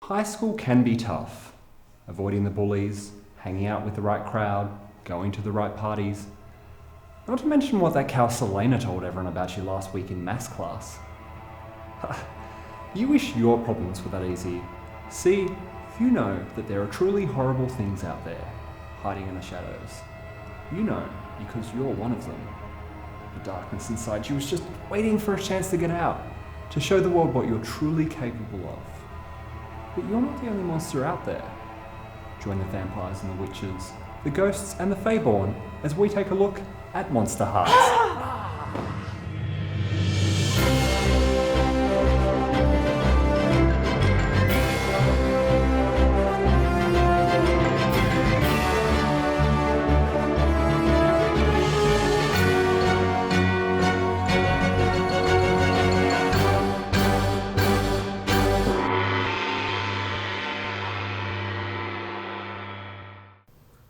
High school can be tough. Avoiding the bullies, hanging out with the right crowd, going to the right parties. Not to mention what that cow Selena told everyone about you last week in maths class. You wish your problems were that easy. See, you know that there are truly horrible things out there, hiding in the shadows. You know, because you're one of them. The darkness inside you is just waiting for a chance to get out, to show the world what you're truly capable of. But you're not the only monster out there. Join the vampires and the witches, the ghosts and the Feyborn as we take a look at Monsterhearts.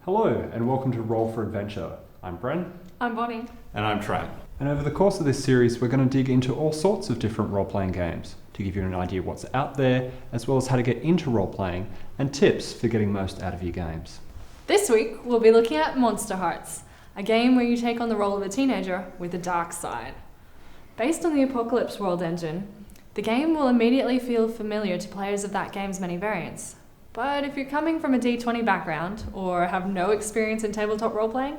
Hello, and welcome to Roll for Adventure. I'm Bren. I'm Bonnie. And I'm Trent. And over the course of this series, we're going to dig into all sorts of different role-playing games to give you an idea of what's out there, as well as how to get into role-playing and tips for getting most out of your games. This week, we'll be looking at Monsterhearts, a game where you take on the role of a teenager with a dark side. Based on the Apocalypse World engine, the game will immediately feel familiar to players of that game's many variants. But if you're coming from a D20 background or have no experience in tabletop role-playing,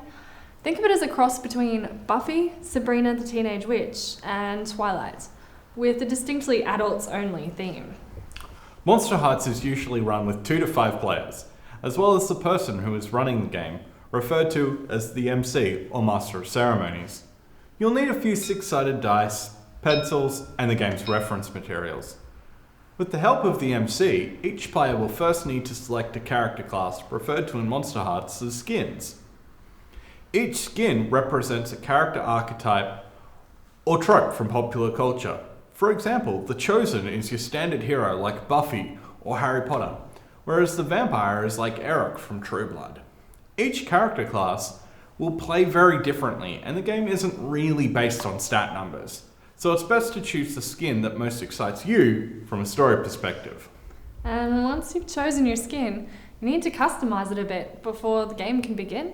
think of it as a cross between Buffy, Sabrina the Teenage Witch, and Twilight, with a distinctly adults-only theme. Monsterhearts is usually run with 2 to 5 players, as well as the person who is running the game, referred to as the MC or Master of Ceremonies. You'll need a few 6-sided dice, pencils, and the game's reference materials. With the help of the MC, each player will first need to select a character class referred to in Monsterhearts as skins. Each skin represents a character archetype or trope from popular culture. For example, the Chosen is your standard hero like Buffy or Harry Potter, whereas the vampire is like Eric from True Blood. Each character class will play very differently, and the game isn't really based on stat numbers. So it's best to choose the skin that most excites you from a story perspective. And once you've chosen your skin, you need to customize it a bit before the game can begin.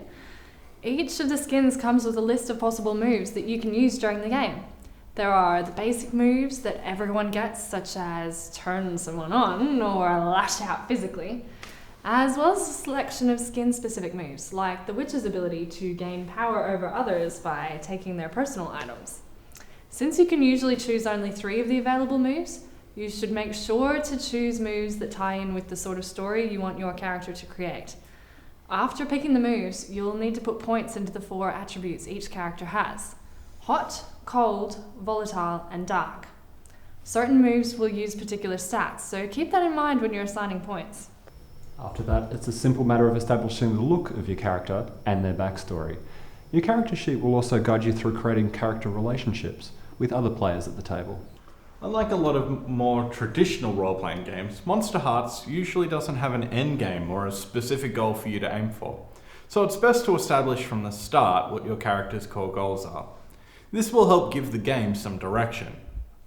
Each of the skins comes with a list of possible moves that you can use during the game. There are the basic moves that everyone gets, such as turn someone on or lash out physically, as well as a selection of skin-specific moves, like the witch's ability to gain power over others by taking their personal items. Since you can usually choose only 3 of the available moves, you should make sure to choose moves that tie in with the sort of story you want your character to create. After picking the moves, you'll need to put points into the 4 attributes each character has: hot, cold, volatile, and dark. Certain moves will use particular stats, so keep that in mind when you're assigning points. After that, it's a simple matter of establishing the look of your character and their backstory. Your character sheet will also guide you through creating character relationships with other players at the table. Unlike a lot of more traditional role-playing games, Monsterhearts usually doesn't have an end game or a specific goal for you to aim for. So it's best to establish from the start what your character's core goals are. This will help give the game some direction.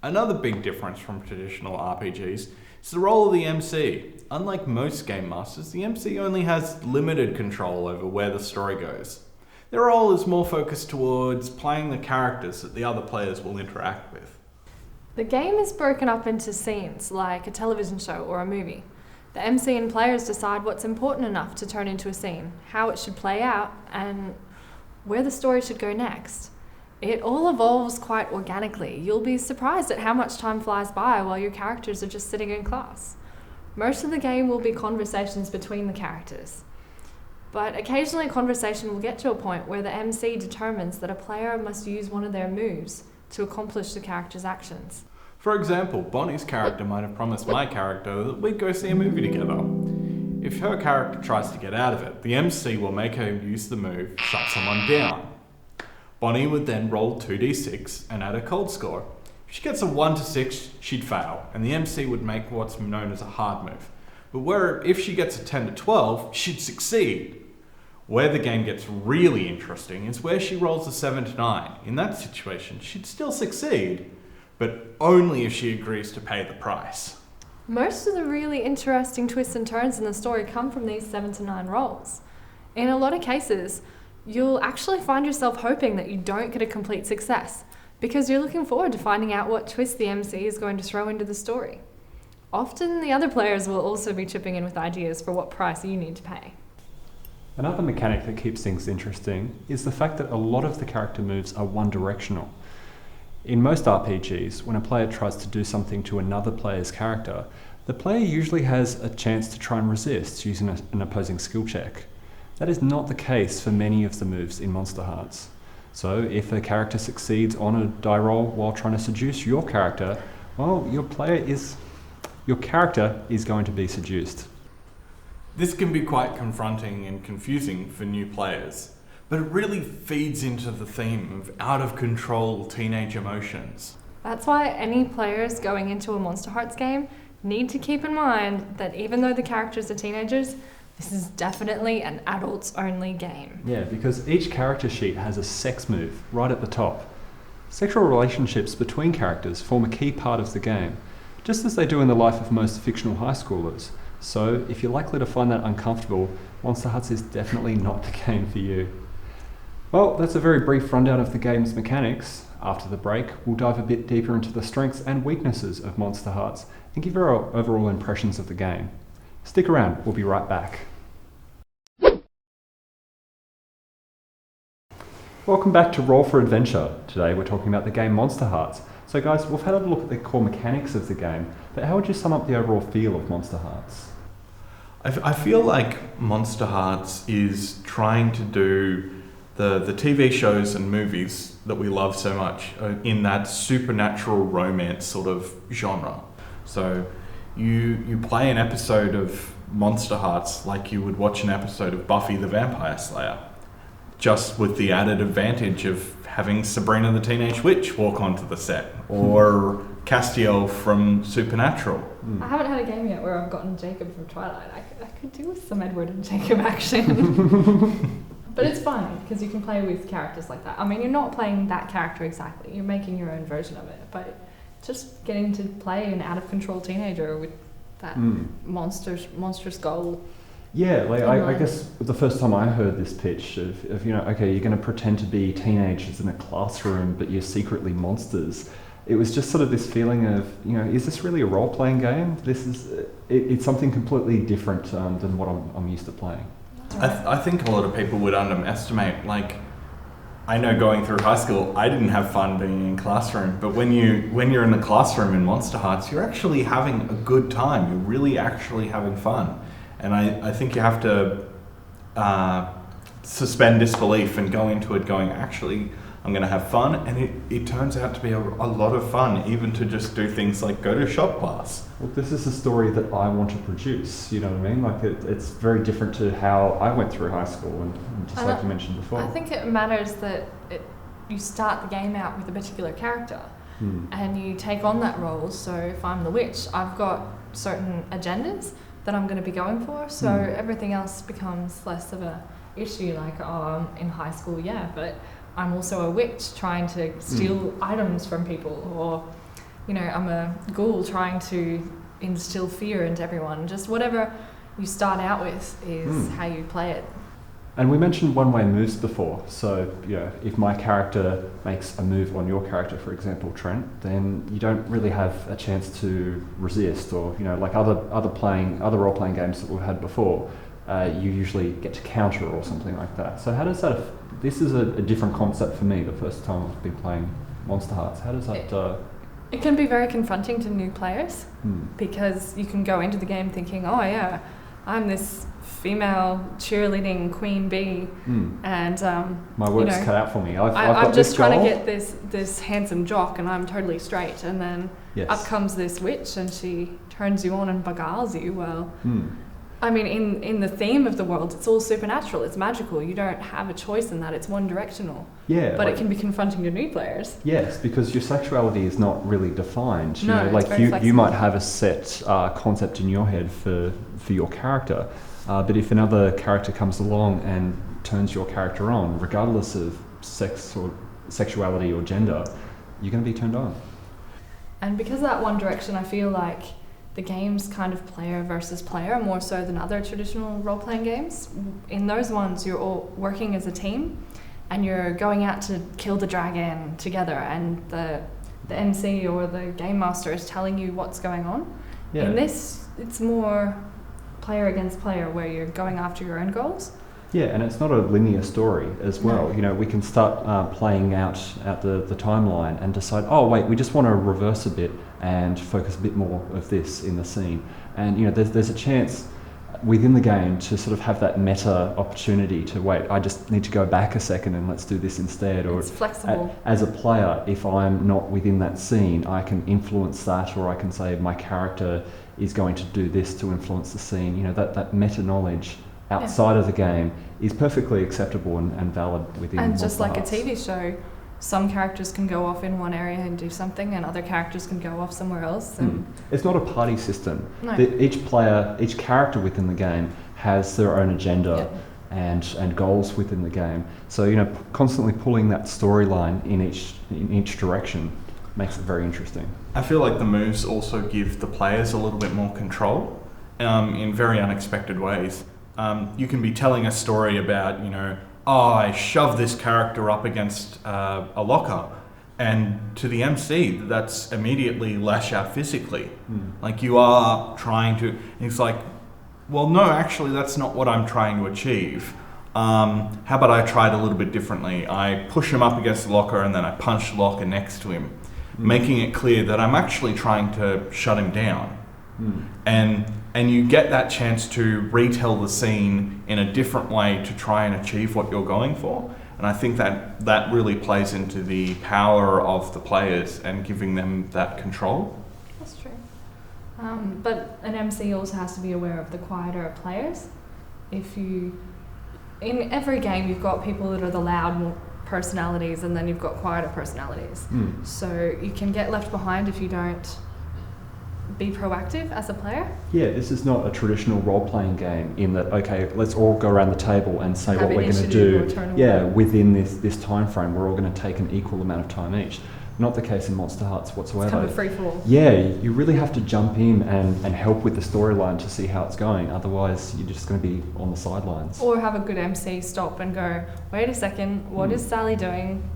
Another big difference from traditional RPGs is the role of the MC. Unlike most game masters, the MC only has limited control over where the story goes. Their role is more focused towards playing the characters that the other players will interact with. The game is broken up into scenes, like a television show or a movie. The MC and players decide what's important enough to turn into a scene, how it should play out, and where the story should go next. It all evolves quite organically. You'll be surprised at how much time flies by while your characters are just sitting in class. Most of the game will be conversations between the characters. But occasionally a conversation will get to a point where the MC determines that a player must use one of their moves to accomplish the character's actions. For example, Bonnie's character might have promised my character that we'd go see a movie together. If her character tries to get out of it, the MC will make her use the move, shut someone down. Bonnie would then roll 2d6 and add a cold score. If she gets a 1 to 6, she'd fail, and the MC would make what's known as a hard move. But if she gets a 10 to 12, she'd succeed. Where the game gets really interesting is where she rolls a 7 to 9. In that situation, she'd still succeed, but only if she agrees to pay the price. Most of the really interesting twists and turns in the story come from these 7 to 9 rolls. In a lot of cases, you'll actually find yourself hoping that you don't get a complete success, because you're looking forward to finding out what twist the MC is going to throw into the story. Often the other players will also be chipping in with ideas for what price you need to pay. Another mechanic that keeps things interesting is the fact that a lot of the character moves are one-directional. In most RPGs, when a player tries to do something to another player's character, the player usually has a chance to try and resist using an opposing skill check. That is not the case for many of the moves in Monsterhearts. So if a character succeeds on a die roll while trying to seduce your character, well, your character is going to be seduced. This can be quite confronting and confusing for new players, but it really feeds into the theme of out-of-control teenage emotions. That's why any players going into a Monsterhearts game need to keep in mind that even though the characters are teenagers, this is definitely an adults-only game. Yeah, because each character sheet has a sex move right at the top. Sexual relationships between characters form a key part of the game, just as they do in the life of most fictional high schoolers. So if you're likely to find that uncomfortable, Monsterhearts is definitely not the game for you. Well, that's a very brief rundown of the game's mechanics. After the break, we'll dive a bit deeper into the strengths and weaknesses of Monsterhearts and give our overall impressions of the game. Stick around, we'll be right back. Welcome back to Roll for Adventure. Today we're talking about the game Monsterhearts. So guys, we've had a look at the core mechanics of the game, but how would you sum up the overall feel of Monsterhearts? I feel like Monsterhearts is trying to do the TV shows and movies that we love so much in that supernatural romance sort of genre. So you play an episode of Monsterhearts like you would watch an episode of Buffy the Vampire Slayer, just with the added advantage of having Sabrina the Teenage Witch walk onto the set, or Castiel from Supernatural. I haven't had a game yet where I've gotten Jacob from Twilight. I could do with some Edward and Jacob action. But it's fun, because you can play with characters like that. I mean, you're not playing that character exactly, you're making your own version of it, but just getting to play an out-of-control teenager with that monstrous goal. Yeah, like I guess the first time I heard this pitch of okay, you're going to pretend to be teenagers in a classroom, but you're secretly monsters. It was just sort of this feeling of, is this really a role-playing game? It's something completely different than what I'm used to playing. I think a lot of people would underestimate, I know going through high school, I didn't have fun being in classroom, but when you're in the classroom in Monsterhearts, you're actually having a good time. You're really actually having fun. And I think you have to suspend disbelief and go into it going, actually, I'm going to have fun. And it turns out to be a lot of fun, even to just do things like go to shop class. Well, this is a story that I want to produce, you know what I mean? It's very different to how I went through high school, and just like you mentioned before. I think it matters that you start the game out with a particular character, and you take on that role. So if I'm the witch, I've got certain agendas that I'm going to be going for, so everything else becomes less of a issue, like, I'm in high school, but I'm also a witch trying to steal items from people, or I'm a ghoul trying to instill fear into everyone. Just whatever you start out with is how you play it. And we mentioned one-way moves before, so if my character makes a move on your character, for example, Trent, then you don't really have a chance to resist, or like other role-playing games that we've had before, you usually get to counter or something like that. So how does that? This is a different concept for me. The first time I've been playing Monsterhearts, how does that? It can be very confronting to new players because you can go into the game thinking, oh yeah, I'm this female cheerleading queen bee, and my work's cut out for me. I'm just trying to get this handsome jock, and I'm totally straight. And then up comes this witch, and she turns you on and beguiles you. Well, I mean, in the theme of the world, it's all supernatural. It's magical. You don't have a choice in that. It's one directional. Yeah, but it can be confronting to new players. Yes, because your sexuality is not really defined. No, it's very flexible. You might have a set concept in your head for your character. But if another character comes along and turns your character on, regardless of sex or sexuality or gender, you're going to be turned on. And because of that one direction, I feel like the game's kind of player versus player more so than other traditional role-playing games. In those ones, you're all working as a team and you're going out to kill the dragon together, and the MC or the game master is telling you what's going on. Yeah. In this, it's more player against player where you're going after your own goals. Yeah, and it's not a linear story as well. No. You know, we can start playing out the timeline and decide, oh wait, we just want to reverse a bit and focus a bit more of this in the scene. And you know, there's a chance within the game to sort of have that meta opportunity to wait, I just need to go back a second and let's do this instead. Or it's flexible. As a player, if I'm not within that scene, I can influence that, or I can say my character is going to do this to influence the scene. You know, that meta knowledge outside of the game is perfectly acceptable and valid within And just like a Monsterhearts. TV show, some characters can go off in one area and do something, and other characters can go off somewhere else. And It's not a party system. No. Each character within the game has their own agenda and goals within the game. So you know, constantly pulling that storyline in each direction makes it very interesting. I feel like the moves also give the players a little bit more control in very unexpected ways. You can be telling a story about, you know, oh, I shoved this character up against a locker, and to the MC, that's immediately lash out physically. Like you are trying to, and it's like, well, no, actually, that's not what I'm trying to achieve. How about I try it a little bit differently? I push him up against the locker and then I punch the locker next to him, making it clear that I'm actually trying to shut him down. And you get that chance to retell the scene in a different way to try and achieve what you're going for. And I think that really plays into the power of the players and giving them that control. That's true. But an MC also has to be aware of the quieter players. In every game, you've got people that are the loud personalities, and then you've got quieter personalities. So you can get left behind if you don't be proactive as a player. Yeah, this is not a traditional role-playing game in that, okay, let's all go around the table and say Have what we're going to initiative or do. turn Yeah, away. within this time frame, we're all going to take an equal amount of time each. Not the case in Monsterhearts whatsoever. It's kind of a free-for-all. Yeah, you really have to jump in and help with the storyline to see how it's going. Otherwise, you're just going to be on the sidelines. Or have a good MC stop and go, wait a second, what is Sally doing?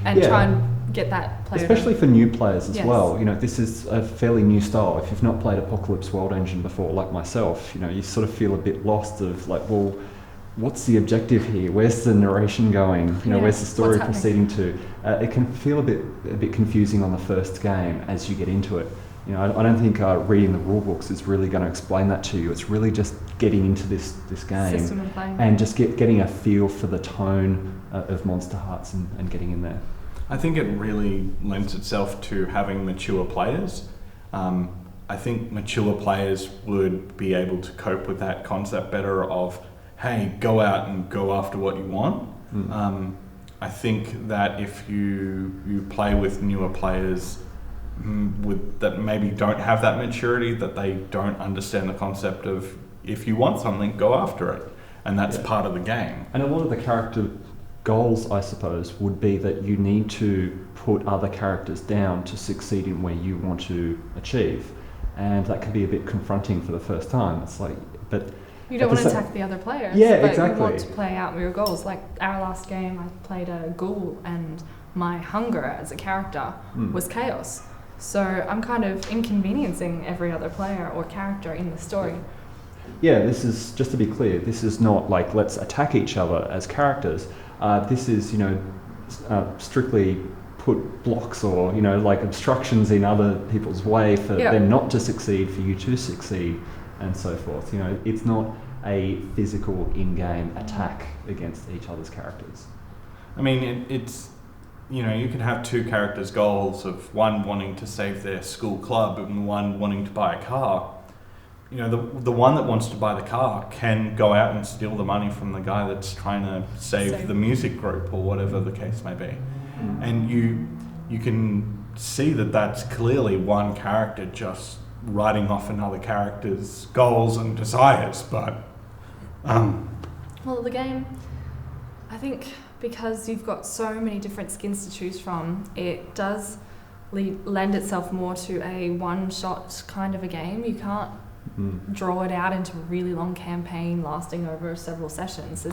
And Yeah. try and get that player. Especially for new players as Yes. well. You know, this is a fairly new style. If you've not played Apocalypse World Engine before, like myself, you know, you sort of feel a bit lost of like, well, what's the objective here? Where's the narration going? You know, Yeah, where's the story what's proceeding to? It can feel a bit confusing on the first game as you get into it. You know, I don't think reading the rule books is really going to explain that to you. It's really just getting into this game System and playing. and just getting a feel for the tone of Monsterhearts and getting in there. I think it really lends itself to having mature players. I think mature players would be able to cope with that concept better of, hey, go out and go after what you want. I think that if you play with newer players that maybe don't have that maturity, that they don't understand the concept of if you want something, go after it. And that's part of the game. And a lot of the character goals, I suppose, would be that you need to put other characters down to succeed in where you want to achieve. And that can be a bit confronting for the first time. It's like, but You don't at want the to sa- attack the other players, Yeah, but exactly. you want to play out your goals. Like our last game, I played a ghoul, and my hunger as a character was chaos. So I'm kind of inconveniencing every other player or character in the story. Yeah, this is, just to be clear, this is not like let's attack each other as characters. This is, you know, strictly put blocks or, you know, like obstructions in other people's way for them not to succeed, for you to succeed, and so forth. You know, it's not a physical in-game attack against each other's characters. I mean, it's, you know, you can have two characters' goals of one wanting to save their school club and one wanting to buy a car. You know, the one that wants to buy the car can go out and steal the money from the guy that's trying to save the music group or whatever the case may be. And you can see that that's clearly one character just writing off another character's goals and desires, but Well, the game, I think because you've got so many different skins to choose from, it does lend itself more to a one-shot kind of a game. You can't draw it out into a really long campaign lasting over several sessions.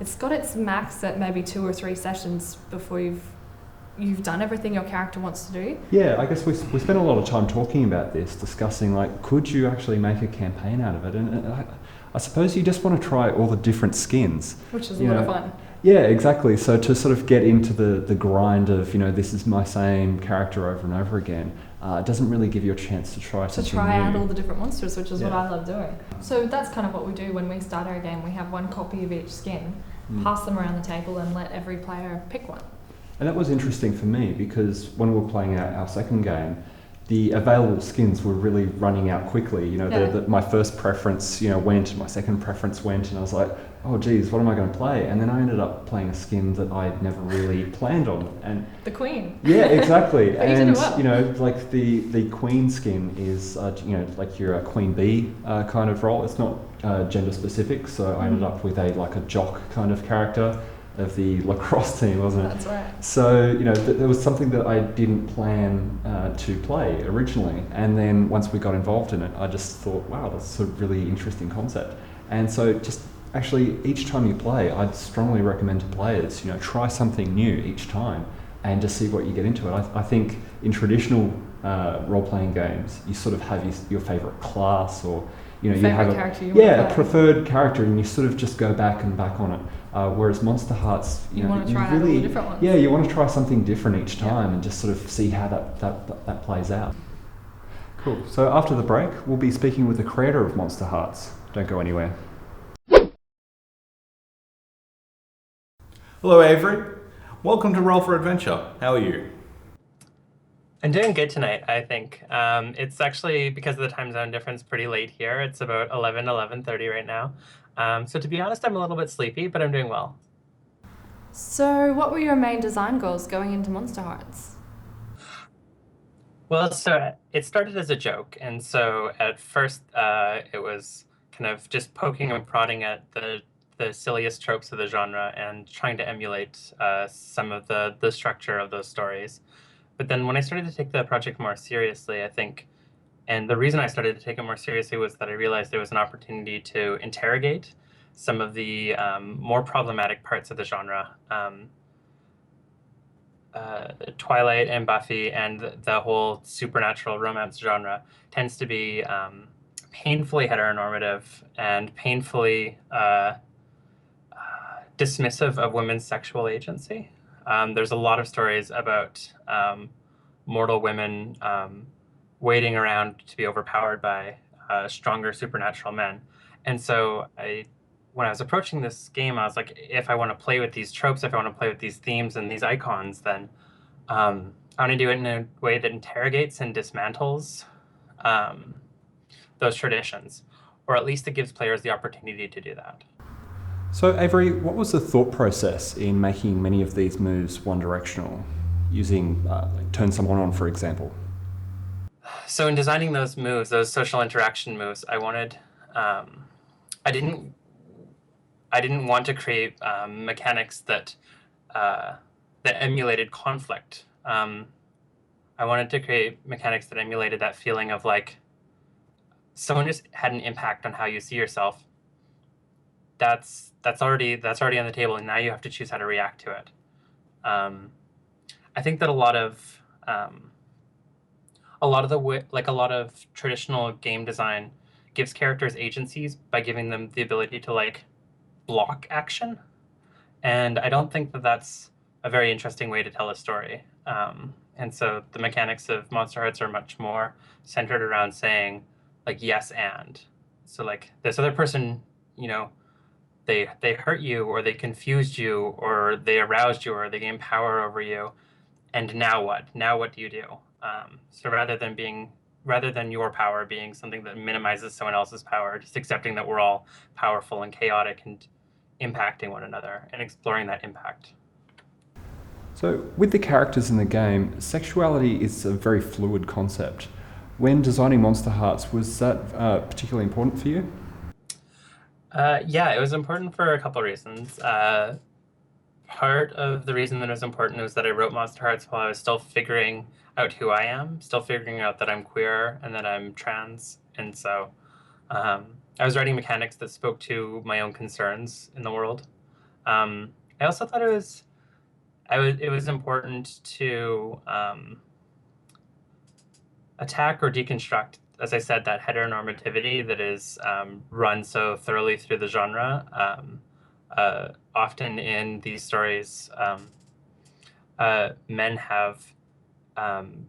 It's got its max at maybe 2 or 3 sessions before you've done everything your character wants to do. Yeah, I guess we spent a lot of time talking about this, discussing like, could you actually make a campaign out of it? And I suppose you just want to try all the different skins. Which is a lot of fun. Yeah, exactly. So to sort of get into the grind of, this is my same character over and over again, it doesn't really give you a chance to try something new. To try out all the different monsters, which is what I love doing. So that's kind of what we do when we start our game. We have 1 copy of each skin, pass them around the table and let every player pick one. And that was interesting for me because when we were playing our second game, the available skins were really running out quickly. My first preference, went, my second preference went, and I was like, oh geez, what am I going to play? And then I ended up playing a skin that I'd never really planned on. And the Queen. Yeah, exactly. And you did it well. Like the Queen skin is, like you're a Queen Bee kind of role. It's not gender specific, so I ended up with a jock kind of character of the lacrosse team, wasn't it? That's right. So, there was something that I didn't plan to play originally. And then once we got involved in it, I just thought, wow, that's a really interesting concept. And so just actually each time you play, I'd strongly recommend to players, try something new each time and just see what you get into it. I think in traditional role-playing games, you sort of have your favorite class or, you have a preferred character and you sort of just go back and back on it. Whereas Monsterhearts, you want to try out all the different ones. Yeah, you want to try something different each time and just sort of see how that plays out. Cool. So after the break, we'll be speaking with the creator of Monsterhearts. Don't go anywhere. Hello, Avery. Welcome to Roll for Adventure. How are you? I'm doing good tonight, I think. It's actually, because of the time zone difference, pretty late here. It's about 11:30 right now. So to be honest, I'm a little bit sleepy, but I'm doing well. So what were your main design goals going into Monsterhearts? Well, so it started as a joke. And so at first, it was kind of just poking and prodding at the silliest tropes of the genre and trying to emulate some of the structure of those stories. But then when I started to take the project more seriously, I think, and the reason I started to take it more seriously was that I realized there was an opportunity to interrogate some of the more problematic parts of the genre. Twilight and Buffy and the whole supernatural romance genre tends to be painfully heteronormative and painfully dismissive of women's sexual agency. There's a lot of stories about mortal women waiting around to be overpowered by stronger supernatural men. And so when I was approaching this game, I was like, if I want to play with these tropes, if I want to play with these themes and these icons, then I want to do it in a way that interrogates and dismantles those traditions, or at least it gives players the opportunity to do that. So Avery, what was the thought process in making many of these moves one-directional, using turn someone on, for example? So in designing those moves, those social interaction moves, I wanted, I didn't want to create mechanics that emulated conflict. I wanted to create mechanics that emulated that feeling of like someone just had an impact on how you see yourself. That's already on the table, and now you have to choose how to react to it. I think that a lot of traditional game design gives characters agencies by giving them the ability to like block action, and I don't think that that's a very interesting way to tell a story. And so the mechanics of Monsterhearts are much more centered around saying like yes and. So like this other person, they hurt you, or they confused you, or they aroused you, or they gained power over you, and now what? Now what do you do? So rather than your power being something that minimizes someone else's power, just accepting that we're all powerful and chaotic and impacting one another and exploring that impact. So with the characters in the game, sexuality is a very fluid concept. When designing Monsterhearts, was that particularly important for you? Yeah, it was important for a couple of reasons. Part of the reason that it was important was that I wrote Monsterhearts while I was still figuring out who I am, still figuring out that I'm queer and that I'm trans. And so I was writing mechanics that spoke to my own concerns in the world. I also thought it was important to attack or deconstruct, as I said, that heteronormativity that is run so thoroughly through the genre. Often in these stories, men have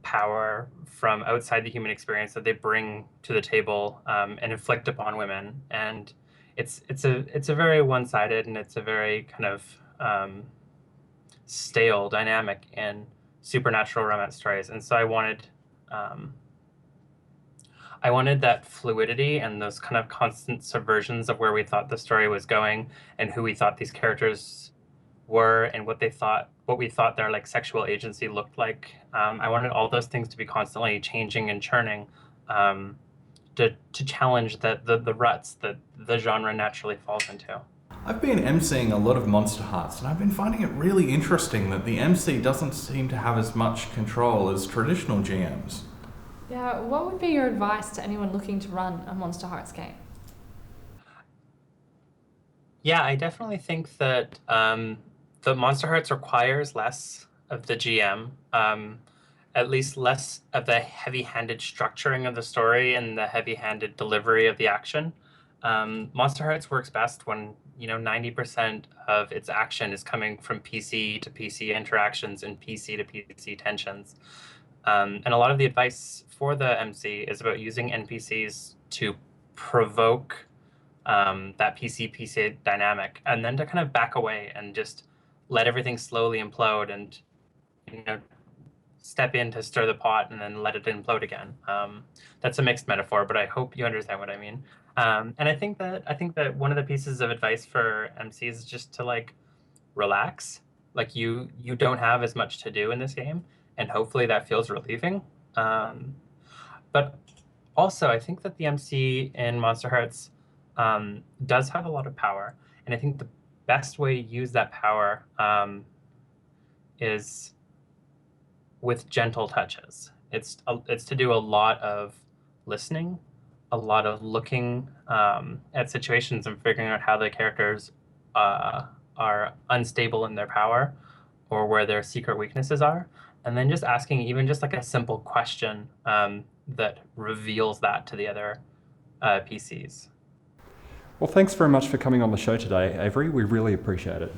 power from outside the human experience that they bring to the table and inflict upon women, and it's a very one-sided, and it's a very kind of stale dynamic in supernatural romance stories. And so I wanted that fluidity and those kind of constant subversions of where we thought the story was going and who we thought these characters were and what we thought their like sexual agency looked like. I wanted all those things to be constantly changing and churning, to challenge the ruts that the genre naturally falls into. I've been emceeing a lot of Monsterhearts, and I've been finding it really interesting that the MC doesn't seem to have as much control as traditional GMs. Yeah, what would be your advice to anyone looking to run a Monsterhearts game? Yeah, I definitely think that the Monsterhearts requires less of the GM, at least less of the heavy-handed structuring of the story and the heavy-handed delivery of the action. Monsterhearts works best when 90% of its action is coming from PC to PC interactions and PC to PC tensions. And a lot of the advice for the MC is about using NPCs to provoke that PC dynamic, and then to kind of back away and just let everything slowly implode and step in to stir the pot and then let it implode again. That's a mixed metaphor, but I hope you understand what I mean. And I think that one of the pieces of advice for MCs is just to like relax. Like you don't have as much to do in this game, and hopefully that feels relieving. But also, I think that the MC in Monsterhearts does have a lot of power, and I think the best way to use that power is with gentle touches. It's to do a lot of listening, a lot of looking at situations and figuring out how the characters are unstable in their power or where their secret weaknesses are, and then just asking even just like a simple question that reveals that to the other PCs. Well, thanks very much for coming on the show today, Avery. We really appreciate it.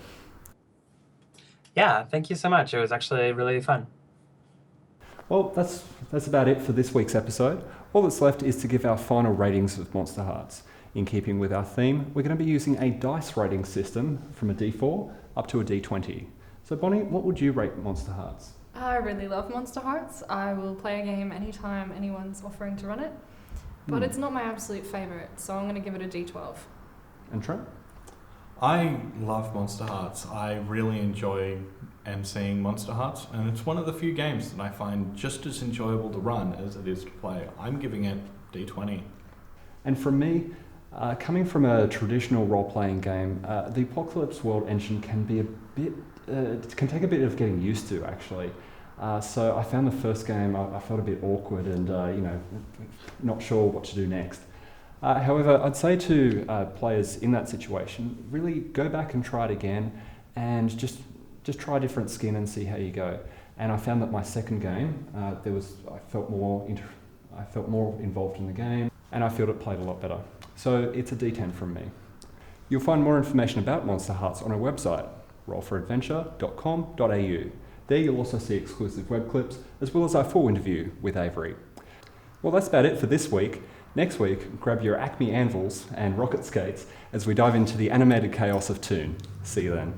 Yeah, thank you so much. It was actually really fun. Well, that's about it for this week's episode. All that's left is to give our final ratings of Monsterhearts. In keeping with our theme, we're going to be using a dice rating system from a D4 up to a D20. So Bonnie, what would you rate Monsterhearts? I really love Monsterhearts. I will play a game anytime anyone's offering to run it, but it's not my absolute favourite, so I'm going to give it a D12. And Trent? I love Monsterhearts. I really enjoy emceeing Monsterhearts, and it's one of the few games that I find just as enjoyable to run as it is to play. I'm giving it D20. And from me, coming from a traditional role-playing game, the Apocalypse World engine can be can take a bit of getting used to, actually. So I found the first game, I felt a bit awkward and not sure what to do next. However, I'd say to players in that situation, really go back and try it again, and just try a different skin and see how you go. And I found that my second game, I felt more involved in the game, and I felt it played a lot better. So it's a D10 from me. You'll find more information about Monsterhearts on our website, rollforadventure.com.au. There you'll also see exclusive web clips, as well as our full interview with Avery. Well, that's about it for this week. Next week, grab your Acme anvils and rocket skates as we dive into the animated chaos of Toon. See you then.